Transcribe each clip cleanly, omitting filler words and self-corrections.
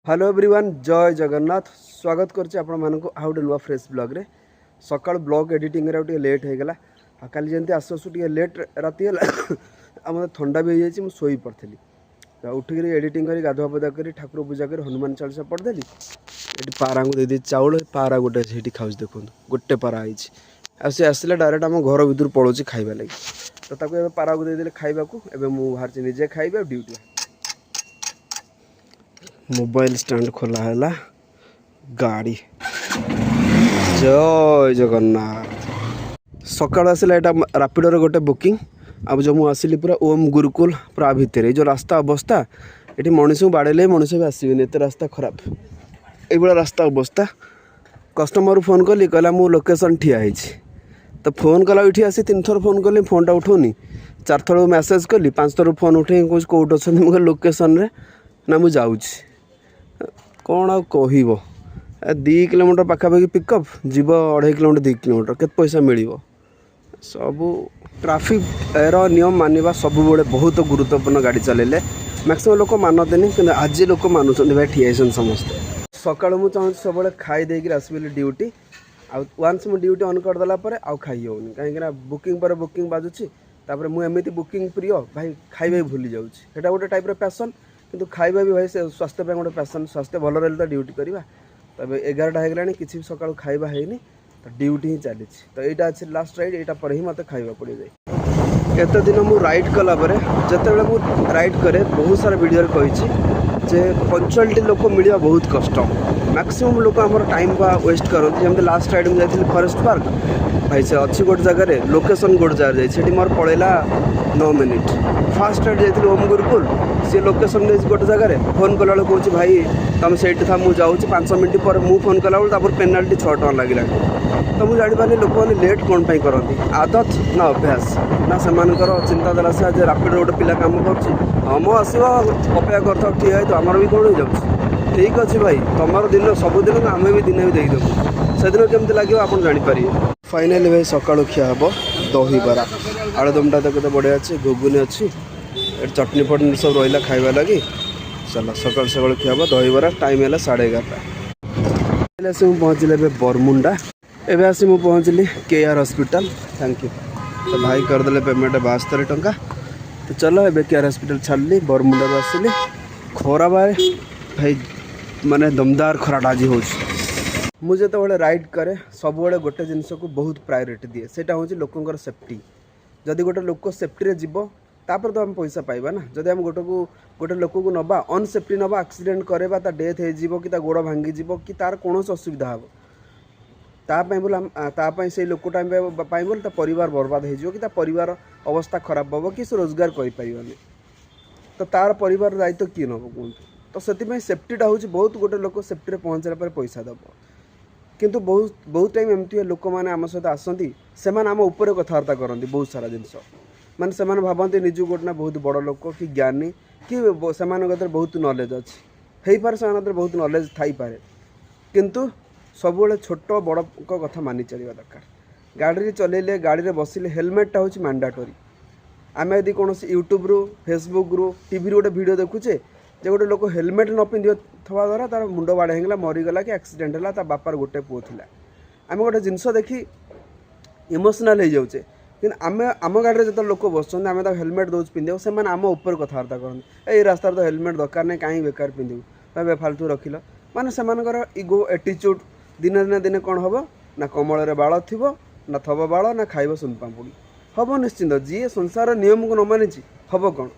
Hello everyone जय जगन्नाथ स्वागत करछि आपण मानको आउ डे नुआ फ्रेश ब्लॉग रे सकाळ ब्लॉग एडिटिंग रे टे लेट हो गला काली जंती आसु टे लेट राती हला हम ठंडा भी हो जाई सोई पड़थली तो उठिक एडिटिंग करी गाधुआ पदा करी ठाकुर पूजा करी हनुमान चालीसा पढ़देली ये पारा को दे चाउल पारा गोटे से खाऊँ देखो गोटे पारा आई सी आसला डायरेक्ट आम घर भर पड़ोसी खाइबा लगी तो ताको पारा को देदेले खाइबा को एबे मु बाहर निजे खाइबे ड्यूटी मोबाइल स्टैंड खोला है गाड़ी जय जगन्नाथ सकाल आसला यहाँ रापिडोर गोटे बुकिंग अब जो मुझे पूरा ओम गुरुकुल पूरा भितर जो रास्ता अवस्था ये मनीष को बाड़े मनीष भी आसबे एत रास्ता खराब ये रास्ता अवस्था कस्टमर फोन कली कहला मु लोकेशन ठिया तो फोन कला ये आसी 3 थर फोन कली फोनटा उठौनी 4 थर मेसेज कली 5 थर फोन उठे कौट अच्छे मुझे लोकेशन रे ना मुझे कौन आ कह 2 किलोमीटर पाखापाखि पिकअप जीव 2.5 किलोमीटर 2 किलोमीटर केत पैसा मिल सब ट्राफिक एर नियम मानिबा सब बहुत गुरुत्वपूर्ण गाड़ी चलेले मैक्सिमम लोक मानते कि आज लोक मानुंट भाई ठियासन समस्ते सका मुझे चाहूँ सब खाई देकर आसबि ड्यूटी आंस मुझे ड्यूटी ऑन करदेला आउ खाई होनी कहीं बुकिंग पर बुकिंग बाजुची मुझे बुकिंग प्रिय भाई खाइबा भूली जाऊँगी गोटे टाइप पैसन किंतु खाइबा भी भाई स्वास्थ्य पे गोटे पैसन स्वास्थ्य भल रही तो ड्यूटी करवा तब 11टा होगला किसी सका खाइबा है तो ड्यूटी ही चली तो यहाँ अच्छे लास्ट राइड यहाँ पर ही मत खाइबा पड़ जाए एत दिन मुझे राइड कला जिते मुझे राइड करे बहुत सारा वीडियो कही जे पंचुअलिटी लोक मिलवा बहुत कष्ट मैक्सिमम लोक आम टाइम का वेस्ट करते जमी लास्ट राइड में जाती फॉरेस्ट पार्क भाई से अच्छी गोटे जगह लोकेशन गोटे जगह जाइए मोर पड़ेगा 9 मिनिट फास्ट राइड जाती ओम गुरुकुल सी लोकेशन दे गोटे जगह फोन कला कौन भाई तुम से था मुझे जाऊँ 5 मिनट पर मुझे फोन कला पेनाल्टी 6 टका लगे तो मुझे जापारे लोक मैंने लेट कौन करती आदत ना अभ्यास ना से चिंताधारा से आज रापिड गोटे पिला कम कर आसो अपेक्षा करता ठीक है तो आमर भी कौन हो जाऊँ ठीक अच्छे भाई तुम दिन सबुदिन आम भी दिन भी देदेबू से दिन केमती लगे आप जापर फाइनाली भाई सका खिया हम दही बरा आलुदमटा तो केते बढ़िया अच्छे घुगुनी अच्छी चटनी फटनी सब रहा खाइबा लगी चलो सका सका खिया हम दही बरा टाइम है 11:30 आसी पहुँचले बरमुंडा एवं आसी मुझे पहुँचली केआर हॉस्पिटल थैंक यू तो भाई करदे पेमेंट 72 टंका तो चलो ए केआर हॉस्पिटल छाड़ी बरमुंडा आसली खरा बारे भाई माने दमदार खराटा आज हो मुझे तो राइड करे सब गोटे जिनस को बहुत प्रायोरिटी दिए सेटा हूँ लोकंर सेफ्टी जदि गोटे लोक सेफ्टी जीव तापर तो आम पैसा पाइबा ना जदि आम गोटे लोक को नवा अनसेफ्टी नवा एक्सीडेंट करेबा ता डेथ हो कि गोड़ भांगी कि तार कौन असुविधा हे तापाई से लोकटा बोल परिवार बर्बाद हो कि परिवार अवस्था खराब हम कि रोजगार कर तो तार परिवार दायित्व किए नब कहूँ तो से सेफ्टीटा हूँ बहुत गोटे लोक सेफ्टी पहुँचला पैसा दब किंतु बहुत टाइम एमती लोक मैंने आम सहित आसती से आम उपर कथबार्ता करती बहुत सारा जिनस माने से भावती निज गोटे बहुत बड़ लोक कि ज्ञानी कि से बहुत नॉलेज अच्छी हो पारे से बहुत नॉलेज थी पारे किंतु सब छोट बड़ कथा मानि चलवा दरकार गाड़ी चलेले गाड़ी बसिले हेलमेटा हूँ मैंडाटोरी आम यदि कौन यूट्यूब रु फेसबुक रु टीवी गोटे वीडियो देखुचे जे गोटे लोक हेलमेट न पिंधि थवा द्वारा तार मुंड बाड़ होगा मरीगला कि एक्सीडेंट है ता बापार गोटे पुओ था आम गोटे जिनस देखी इमोशनाल हो जाऊे कि आम आम गाड़ी में जो लोक बस आम हेलमेट दौर पिंधे से आम उपर कथबार्ता करते रास्तार तो हेलमेट दरकार नहीं कहीं बेकार पिंधु बेफालतू रखिल माने से इगो एटीट्यूड दिने दिने दिने कौन हम ना कमल बाल थी ना थब बाल ना खाइब सुनपापुड़ी हम निश्चिंत जी संसार नियम को न मानी हम कौन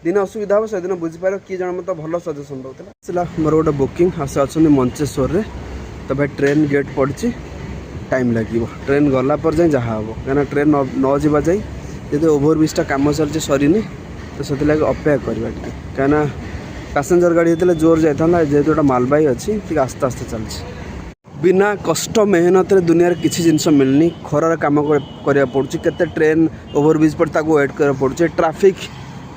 दिन असुविधा हो से दिन बुझीपार किए जन मत भल सजेसन दूसरा मोर गोटे बुकिंग आसे अच्छा मंचेश्वर तो भाई ट्रेन गेट पड़ी टाइम लगे ट्रेन गला पर जाए जहाँ हम कहीं ट्रेन न जावा जाए यदि ओभरब्रिजटा कम चलती सरीनी तो से अपेक्षा करवा कहीं पैसेंजर गाड़ी होता जोर जाता जेहेतु मालबाही अच्छी आस्ते आस्ते चलती बिना कष्ट मेहनत दुनिया किसी जिनस मिलनी खरार कम करा पड़ुची केते ट्रेन ओभरब्रिज पर वेट करा पड़ुची ट्रैफिक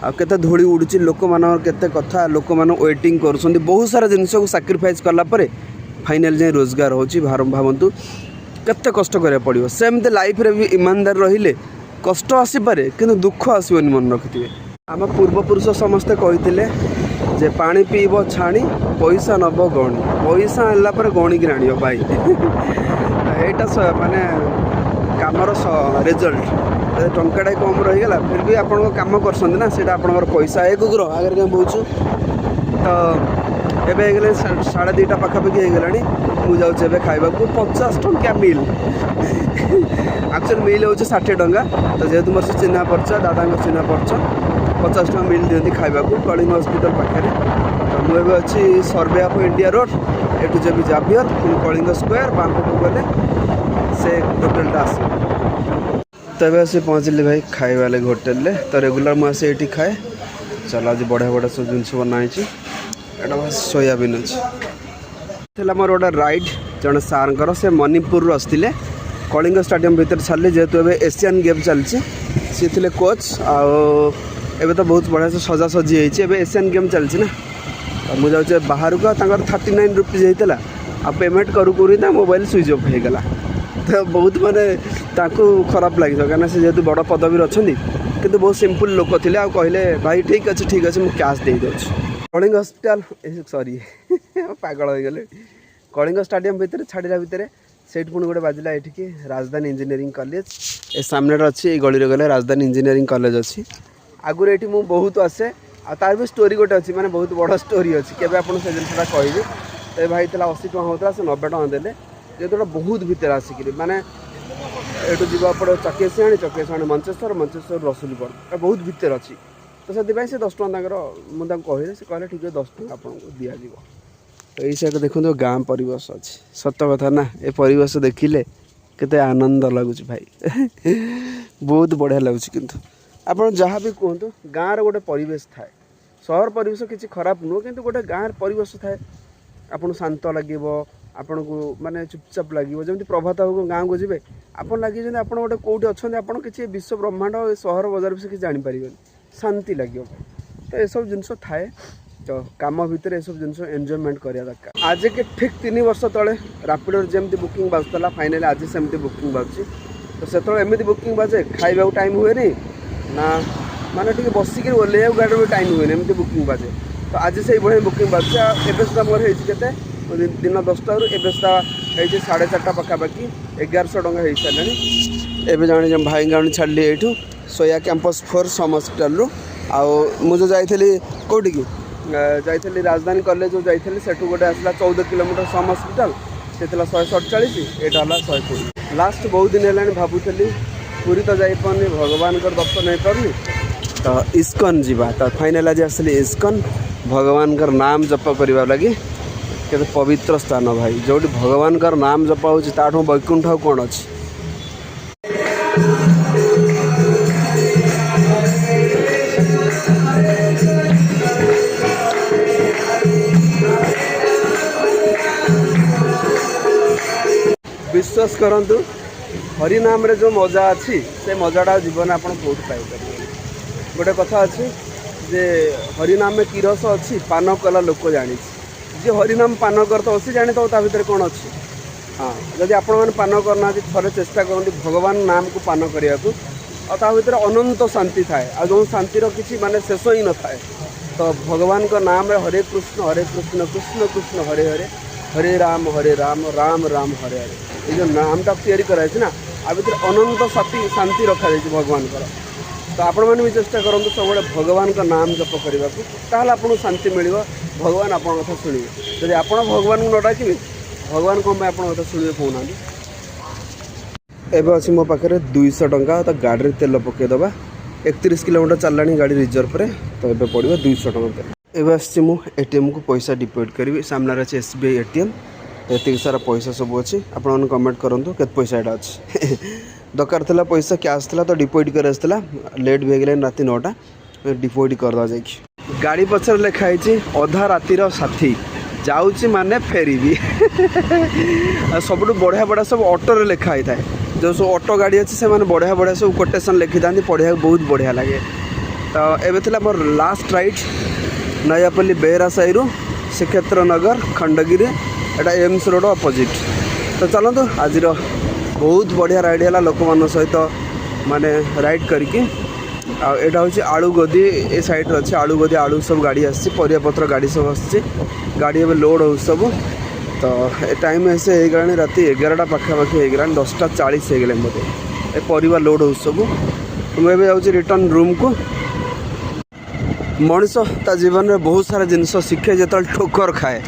आते धूली उड़ुची लोक मान केते कथा लोक मान वेटिंग कर बहुत सारा जिनस को साक्रिफाइस कलापर फाइनाल जाए रोजगार होची भावतु केते कष्ट करा पड़ो सेमती लाइफ रे भी ईमानदार रहिले कष्ट आसीपे कि दुख आसबनी मन रखिथे आम पूर्वपुरुष समस्ते कहते जे पानी पीब छाणी पैसा नब गणी पैसा आनला पर गणिकी आण भाई यहाँ माने कमर रिजल्ट टंकाटा कम रहीगला फिर भी आप कम कर ना से पैसा एक कुकुर आगे क्या बोचु तो एबे गले 2:30 पाखापाखि हो गला मुझे खावा 50 टंका मिल एक्चुअली मिल हूँ 60 टंका तो जेहेतु मोर से चिन्हा परिचय दादा चिन्हा परिचय 50 टंका मिल दिखती खावा कलिंग हस्पिटाल पाखे तो मुझे अच्छी सर्वे ऑफ इंडिया रोड एटू जब जाभियर पुणी कलिंग स्क्वायर बांपटू गले से होटेलटा आस तब आस पहुँचली भाई खाଇବା लगे होटेल तो रेगुलर मुझे ये खाए चल आज बढ़िया बढ़िया सब जिन बनाई एटा बस सोयाबीन अच्छे मोर गोटे राइड जड़े सार से मणिपुर आसते कलिंग स्टेडियम भितर छाड़े जेहेतु एवं एशियन गेम चलती सी थे कोच आबे तो बहुत बढ़िया से सजासजी होती एशियन गेम चलती ना तो मुझे जाऊँ बाहर को 39 रुपीज होता आ पेमेंट करूँ मोबाइल स्विच अफ हो गला तो बहुत माने खराब लगे कहीं से जेहेतु बड़ पदवी अच्छा किंतु बहुत सिंपल लोक थे कहले भाई ठीक अच्छे मुझे कैश दे दूँ कलिंग हस्पिटाल सॉरी पागल हो गले कलिंग स्टेडियम भितर छाड़ा भितर सेठ पुणी गोटे बाजिला ये राजधानी इंजीनियरिंग कॉलेज ए सामने अच्छी ये गली गले राजधानी इंजीनियरिंग कॉलेज अच्छी आगुरी ये मुझे बहुत आसे तार भी स्टोरी गोटे अच्छी माने बहुत बड़ा स्टोरी अच्छी केवे आपको से जिनसा कहबी तो भाई 80 टका होता से 90 टका देले जेहेतु बहुत भितर आसिक माने एटू जी चकेसियाणी मंचेश्वर रसुलगढ़ बहुत भितर अच्छी तो से 10 टका मुझे कहले से कहले ठीक है 10 टका आपको दिज्व तो यही साइड देखो गाँ परिवेश अच्छी सत कथा ना ये परिवेश देखिले केते आनंद लगुच भाई बहुत बढ़िया लगुच किंतु आप जहाँ भी कहतु गाँव गोटे परिवेश थाए सहर परिवेश किसी खराब नुह कि गोटे गाँव परिवेश थाए आपन शांत लगे आपन को माने चुपचाप लगे जमी प्रभात हो गाँव को जी आप लगे आप गोटे कौटे अच्छा आप किसी विश्व ब्रह्मांड सहर बजार विषय किसी जापर शांति लगे भाई तो ये सब जिनस थाए तो काम भितर सब जिन एंजॉयमेंट करिया दरकार आज के ठीक 3 वर्ष तले रापिडो जमी बुकिंग बाजुला फाइनाली आज सेमती बुकिंग बाजुची तो से एमती बुकिंग बाजे खाइबा टाइम हुए ना माने टी बसिक ओल्ले गाड़ी में टाइम हुए एमती बुकिंग बाजे तो आज से भाई बुकिंग बाजुचे एवं सुधा मोर होते दिन 10टा एवं सुधा होती 4:30 पाखापाखि 1100 टंका हो सारे एवं जाने भाई गाँव छाड़ी ये सोया कैंपस 4 सम हस्पिटाल मुझे जाइली कौटी की जाइली राजधानी कॉलेज जो जाइली सेठू गोटे आसला 14 किलोमीटर सम हस्पिटाल से 147 एटा 120 लास्ट बहुत दिन है भावुली पूरी तो जापारे भगवान को दर्शन नहीं पार्नी तो इस्कन जीवा तो फाइनाल आज आसली इस्कन भगवान का नाम जप करने लगी केते पवित्र स्थान भाई जो भगवान का नाम जप हो वैकुंठ कौन अच्छी विश्वास करंतु हरिनाम रे जो मजा अच्छी से मजाटा जीवन आप पाई गोटे कथा अच्छी जे हरिनाम में किरस अच्छी पान कला लोक जानी जी हरिनाम पान कर तो जाने तो भितर कौन अच्छी हाँ जदि आपण मैंने पान करना थे चेष्टा करते भगवान नाम को पान करने को भितर अनंत शांति थाए आ जो शांतिर किसी माने शेष ही न थाए तो भगवान का नाम रे हरे कृष्ण कृष्ण कृष्ण हरे हरे हरे राम राम राम हरे हरे ये जो नामटा तैयारी कराई ना आ भर अनंत शांति रखा जाए भगवान का तो आपण मैंने भी चेष्टा करूँ सब भगवान का नाम जप करने को ताल आपको शांति मिल भगवान आप कथा शुणे जब आप भगवान को न डाकिबे भगवान कौन आप कथा शुणे कहना एवं अच्छी मो पाखे 200 टंका तो गाड़ी तेल पकईदे 31 किलोमीटर चललानी गाड़ी रिजर्व रे तो ये पड़ो 200 टंका तेल एवं ATM को पैसा डिपोजिट करी सामने अच्छे SBI ATM तो ये सारा पैसा सब अच्छी आप कमेंट करूँ के पैसा यहाँ अच्छे दरकार था पैसा कैश था तो डिपोजिट कर लेट भी गलानी रात 9टा डिपोजिट करदा जाइए गाड़ी पछर लिखाई अधा रातिर साथी जाऊँगी माने फेरबी सब बढ़िया बढ़िया सब ऑटो रे लिखाई थाए जो सब ऑटो गाड़ी अच्छी से बढ़िया बढ़िया सब कोटेसन लिखि था पढ़ा बहुत बढ़िया लगे तो ये more last ride Nayapalli Behera Sai श्रीक्षेत्र नगर खंडगिरी एटा एम्स रोड अपोजिट तो चलते आज बहुत बढ़िया राइड है लोक मान सहित माने राइड करके आटा हूँ आलू गदी ए सैड्रे अच्छे आलू गदी आलू सब गाड़ी आसपत्र गाड़ी सब आसी गाड़ी एवं लोड हो सब तो टाइम ऐसे होगला राति 11टा पाखापाखि होगला 10:40 होगला बोधे ए परिवार लोड हो सब मुझे जाऊँ रिटर्न रूम को मनीष ता जीवन में बहुत सारा जिनस शिखे जो ठोकर खाए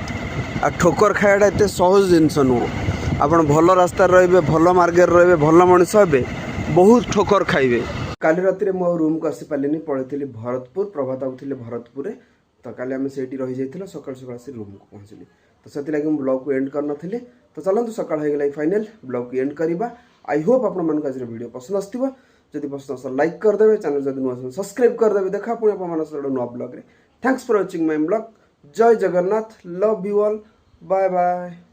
आ ठोकर खायाटा एत सहज जिनस नुह आप भल रास्तार रे भल मार्गे रे भल मनीष हे बहुत ठोकर खाइबे काली राति मो रूम को आसी पारे पलैली भरतपुर प्रभात आउे भरतपुर तो काली आम से रही जाइए सकाल सकाल आसी रूम को पहुँचली तो से लगे ब्लॉग को एंड करनी तो चलते सकाल हो गला फाइनल ब्लॉग को एंड करवा आई होप आप आज वीडियो पसंद आसो जदि पसंद आस लाइक करदे चैनल जब नुआ सब्सक्राइब करदे देखा पुणी आप नुआ ब्लॉग रे thanks for watching my blog जय Jagannath love you all bye bye.